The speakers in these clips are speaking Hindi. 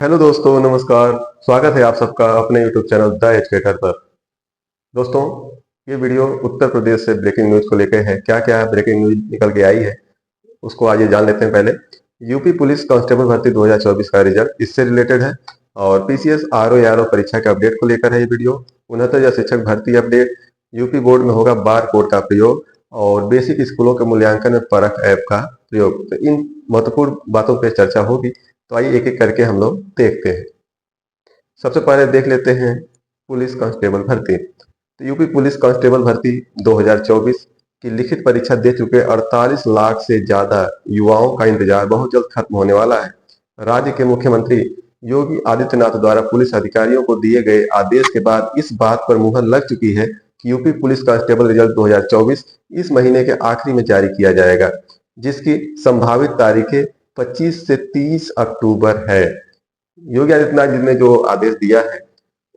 हेलो दोस्तों, नमस्कार। स्वागत है आप सबका अपने यूट्यूब चैनल द एजुकेटर पर। दोस्तों, ये वीडियो उत्तर प्रदेश से ब्रेकिंग न्यूज को लेकर है। क्या क्या ब्रेकिंग न्यूज निकल के आई है उसको आइए जान लेते हैं। पहले यूपी पुलिस कांस्टेबल भर्ती 2024 का रिजल्ट इससे रिलेटेड है। और पीसीएस आरओ यारो परीक्षा के अपडेट को लेकर है ये वीडियो। 69 शिक्षक भर्ती अपडेट, यूपी बोर्ड में होगा बार कोड का प्रयोग और बेसिक स्कूलों के मूल्यांकन में परख ऐप का प्रयोग। तो इन महत्वपूर्ण बातों पर चर्चा होगी, तो आइए एक एक करके हम लोग देखते हैं। सबसे पहले देख लेते हैं पुलिस कांस्टेबल भर्ती। तो यूपी पुलिस कांस्टेबल भर्ती 2024 की लिखित परीक्षा दे चुके 48 लाख से ज्यादा युवाओं का इंतजार बहुत जल्द खत्म होने वाला है। राज्य के मुख्यमंत्री योगी आदित्यनाथ द्वारा पुलिस अधिकारियों को दिए गए आदेश के बाद इस बात पर मुहर लग चुकी है कि यूपी पुलिस कांस्टेबल रिजल्ट 2024 इस महीने के आखिरी में जारी किया जाएगा, जिसकी संभावित तारीखें 25 से 30 अक्टूबर है। योगी आदित्यनाथ जी ने जो आदेश दिया है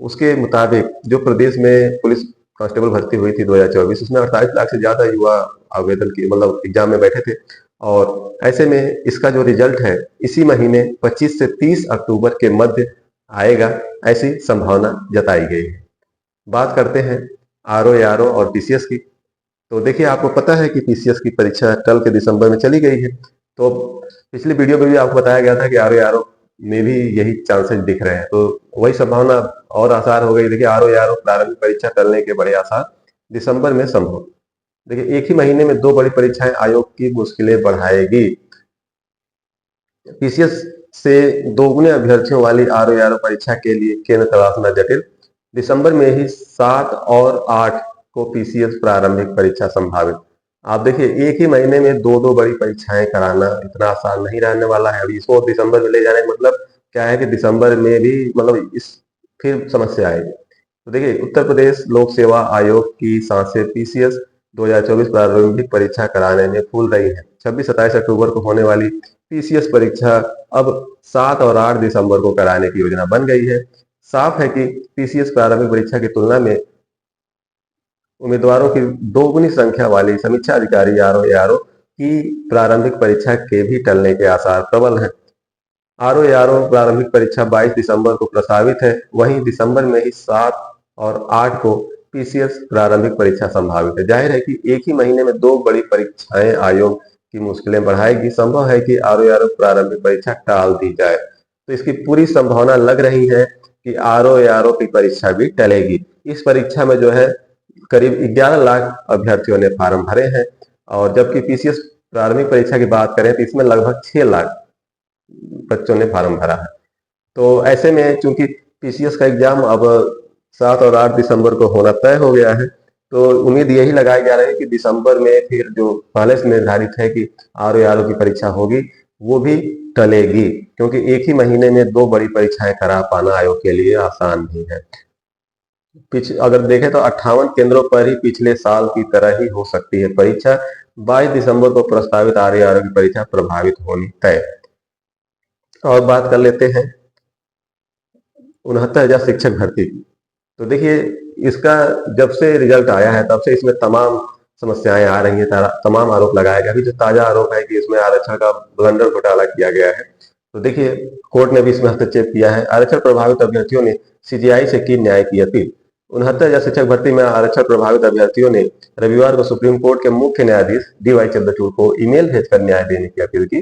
उसके मुताबिक जो प्रदेश में पुलिस कांस्टेबल भर्ती हुई थी 2024, उसमें 48 लाख से ज्यादा युवा आवेदन की मतलब एग्जाम में बैठे थे। और ऐसे में इसका जो रिजल्ट है इसी महीने 25 से 30 अक्टूबर के मध्य आएगा, ऐसी संभावना जताई गई है। बात करते हैं आरओ यारो और पीसीएस की। तो देखिए, आपको पता है कि पीसीएस की परीक्षा टल के दिसंबर में चली गई है। तो पिछली वीडियो में भी आपको बताया गया था कि आरओ यारो में भी यही चांसेस दिख रहे हैं, तो वही संभावना और आसार हो गई। देखिए, आरओ यारो प्रारंभिक परीक्षा टलने के बड़े आसार, दिसंबर में संभव। देखिए, एक ही महीने में दो बड़ी परीक्षाएं आयोग की मुश्किलें बढ़ाएगी। पीसीएस से दोगुने अभ्यर्थियों वाली आरओ यारो परीक्षा के लिए केंद्र तलाशना जटिल। दिसंबर में ही 7 और 8 को पीसीएस प्रारंभिक परीक्षा संभावित। आप देखिए, एक ही महीने में दो दो बड़ी परीक्षाएं कराना इतना आसान नहीं रहने वाला है। अभी इसको दिसंबर में ले जाने का मतलब क्या है कि दिसंबर में भी मतलब इस फिर समस्या आएगी। तो देखिए, उत्तर प्रदेश लोक सेवा आयोग की सांसें पीसीएस 2024 प्रारंभिक परीक्षा कराने में फूल रही है। 26-27 अक्टूबर को होने वाली पीसीएस परीक्षा अब 7 और 8 दिसंबर को कराने की योजना बन गई है। साफ है कि पीसीएस प्रारंभिक परीक्षा की तुलना में उम्मीदवारों की दोगुनी संख्या वाली समीक्षा अधिकारी आरओ की प्रारंभिक परीक्षा के भी टलने के आसार प्रबल हैं। आरओ प्रारंभिक परीक्षा 22 दिसंबर को प्रस्तावित है, वहीं दिसंबर में ही 7 और 8 को पीसीएस प्रारंभिक परीक्षा संभावित है। जाहिर है कि एक ही महीने में दो बड़ी परीक्षाएं आयोग की मुश्किलें बढ़ाएगी। संभव है कि आरओ प्रारंभिक परीक्षा टाल दी जाए। तो इसकी पूरी संभावना लग रही है कि आरओ की परीक्षा भी टलेगी। इस परीक्षा में जो है करीब 11 लाख अभ्यर्थियों ने फार्म भरे हैं, और जबकि पीसीएस प्रारंभिक परीक्षा की बात करें तो इसमें लगभग 6 लाख बच्चों ने फार्म भरा है। तो ऐसे में चूंकि पीसीएस का एग्जाम अब 7 और 8 दिसंबर को होना तय हो गया है, तो उम्मीद यही लगाई जा रही है कि दिसंबर में फिर जो पहले से निर्धारित है कि आरओ की परीक्षा होगी वो भी टलेगी, क्योंकि एक ही महीने में दो बड़ी परीक्षाएं करा पाना आयोग के लिए आसान नहीं है। अगर देखें तो 58 केंद्रों पर ही पिछले साल की तरह ही हो सकती है परीक्षा। 22 दिसंबर को प्रस्तावित आरओ की परीक्षा प्रभावित होनी तय। और बात कर लेते हैं 69,000 शिक्षक भर्ती की। तो देखिए, इसका जब से रिजल्ट आया है तब से इसमें तमाम समस्याएं आ रही हैं, तमाम आरोप लगाए गए। अभी जो ताजा आरोप है कि इसमें आरक्षण का ब्लंडर घोटाला किया गया है। तो देखिए, कोर्ट ने भी इसमें हस्तक्षेप किया है। आरक्षण प्रभावित अभ्यर्थियों ने सीजीआई से की न्याय की अपील। 69,000 शिक्षक भर्ती में आरक्षण प्रभावित अभ्यर्थियों ने रविवार को सुप्रीम कोर्ट के मुख्य न्यायाधीश डीवाई चंद्रचूड़ को ईमेल भेजकर न्याय देने की अपील की।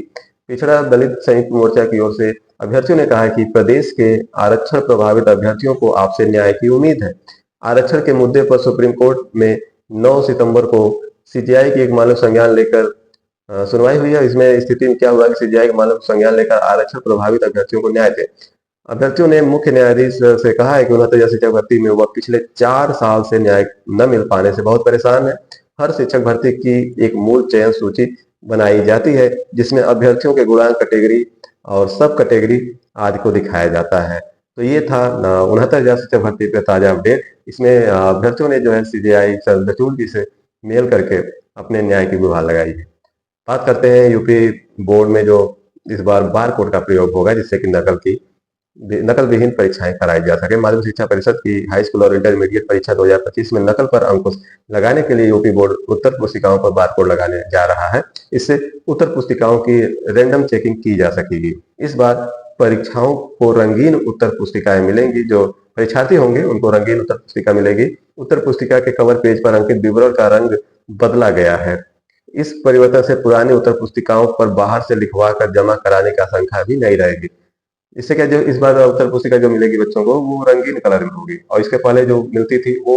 पिछड़ा दलित संयुक्त मोर्चा की ओर से अभ्यर्थियों ने कहा कि प्रदेश के आरक्षण प्रभावित अभ्यर्थियों को आपसे न्याय की उम्मीद है। आरक्षण के मुद्दे पर सुप्रीम कोर्ट में 9 सितंबर को सीजीआई की एक मानव संज्ञान लेकर सुनवाई हुई है। इसमें स्थिति में क्या हुआ कि सीजीआई का मानव संज्ञान लेकर आरक्षण प्रभावित अभ्यर्थियों को न्याय दे। अभ्यर्थियों ने मुख्य न्यायाधीश से कहा है कि 69,000 शिक्षक भर्ती में वह पिछले 4 साल से न्याय न मिल पाने से बहुत परेशान है। हर शिक्षक भर्ती की एक मूल चयन सूची बनाई जाती है, जिसमें अभ्यर्थियों के गुणांक, कैटेगरी और सब कैटेगरी आदि को दिखाया जाता है। तो ये था 69,000 शिक्षक भर्ती पे ताजा अपडेट। इसमें अभ्यर्थियों ने जो है सीजीआई चंद्रचूड़ जी से मेल करके अपने न्याय की गुहार लगाई है। बात करते हैं यूपी बोर्ड में जो इस बार बार कोड का प्रयोग होगा, जिससे कि नकल विहीन परीक्षाएं कराई जा सके। माध्यमिक शिक्षा परिषद की हाई स्कूल और इंटरमीडिएट परीक्षा 2025 में नकल पर अंकुश लगाने के लिए यूपी बोर्ड उत्तर पुस्तिकाओं पर बारकोड लगाने जा रहा है। इससे उत्तर पुस्तिकाओं की रैंडम चेकिंग की जा सकेगी। इस बार परीक्षाओं को रंगीन उत्तर पुस्तिकाएं मिलेंगी। जो परीक्षार्थी होंगे उनको रंगीन उत्तर पुस्तिका मिलेगी। उत्तर पुस्तिका के कवर पेज पर अंकित विवरण का रंग बदला गया है। इस परिवर्तन से पुरानी उत्तर पुस्तिकाओं पर बाहर से लिखवा कर जमा कराने की आशंका भी नहीं रहेगी। इससे क्या, जो इस बार उत्तर पुस्तिका जो मिलेगी बच्चों को वो रंगीन कलर में होगी, और इसके पहले जो मिलती थी वो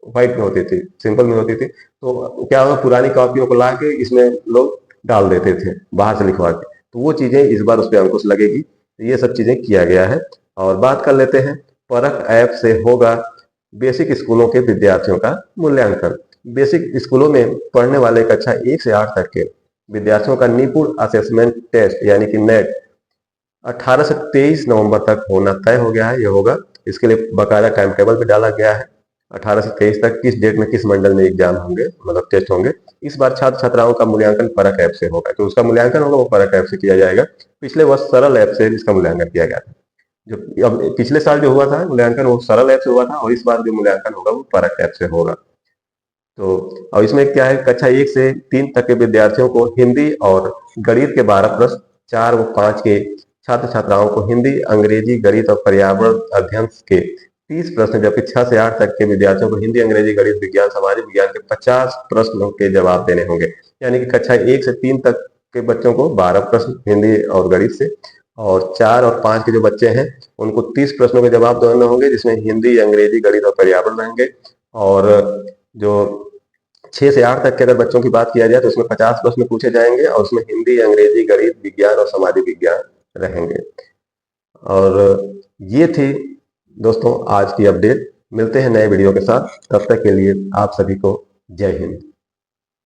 व्हाइट में होती थी, सिंपल में होती थी। तो क्या होगा, पुरानी कॉपियों को ला के इसमें लोग डाल देते थे बाहर से लिखवा के, तो वो चीजें इस बार उस पर अंकुश लगेगी। ये सब चीजें किया गया है। और बात कर लेते हैं, परख ऐप से होगा बेसिक स्कूलों के विद्यार्थियों का मूल्यांकन। बेसिक स्कूलों में पढ़ने वाले कक्षा 1 से 8 तक के विद्यार्थियों का निपुण असेसमेंट टेस्ट यानी कि नेट 18 से 23 नवंबर तक होना तय हो गया है। ये होगा, इसके लिए बकायदा टाइम टेबल भी डाला गया है। 18 से 23 तक किस डेट में किस मंडल में एग्जाम होंगे, मतलब टेस्ट होंगे। इस बार छात्र छात्राओं का मूल्यांकन परख ऐप से होगा, तो उसका मूल्यांकन होगा वो परख ऐप से किया जाएगा। पिछले वर्ष सरल ऐप से इसका मूल्यांकन किया गया था। जो अब पिछले साल जो हुआ था मूल्यांकन वो सरल ऐप से हुआ था, और इस बार जो मूल्यांकन होगा वो परख ऐप से होगा। तो और इसमें क्या है, कक्षा 1 से 3 तक के विद्यार्थियों को हिंदी और गणित के 12 प्रश्न, 4 व 5 के छात्र छात्राओं को हिंदी, अंग्रेजी, गणित और पर्यावरण अध्ययन के 30 प्रश्न, जबकि 6 से 8 तक के विद्यार्थियों को हिंदी, अंग्रेजी, गणित, विज्ञान, सामाजिक विज्ञान के 50 प्रश्नों के जवाब देने होंगे। यानी कि कक्षा 1 से 3 तक के बच्चों को 12 प्रश्न हिंदी और गणित से, और 4 और 5 के जो बच्चे हैं उनको 30 प्रश्नों के जवाब देने होंगे, जिसमें हिंदी, अंग्रेजी, गणित और पर्यावरण रहेंगे। और जो 6 से 8 तक के अगर बच्चों की बात किया जाए तो उसमें 50 प्रश्न पूछे जाएंगे, और उसमें हिंदी, अंग्रेजी, गणित, विज्ञान और सामाजिक विज्ञान रहेंगे। और ये थी दोस्तों आज की अपडेट। मिलते हैं नए वीडियो के साथ, तब तक के लिए आप सभी को जय हिंद।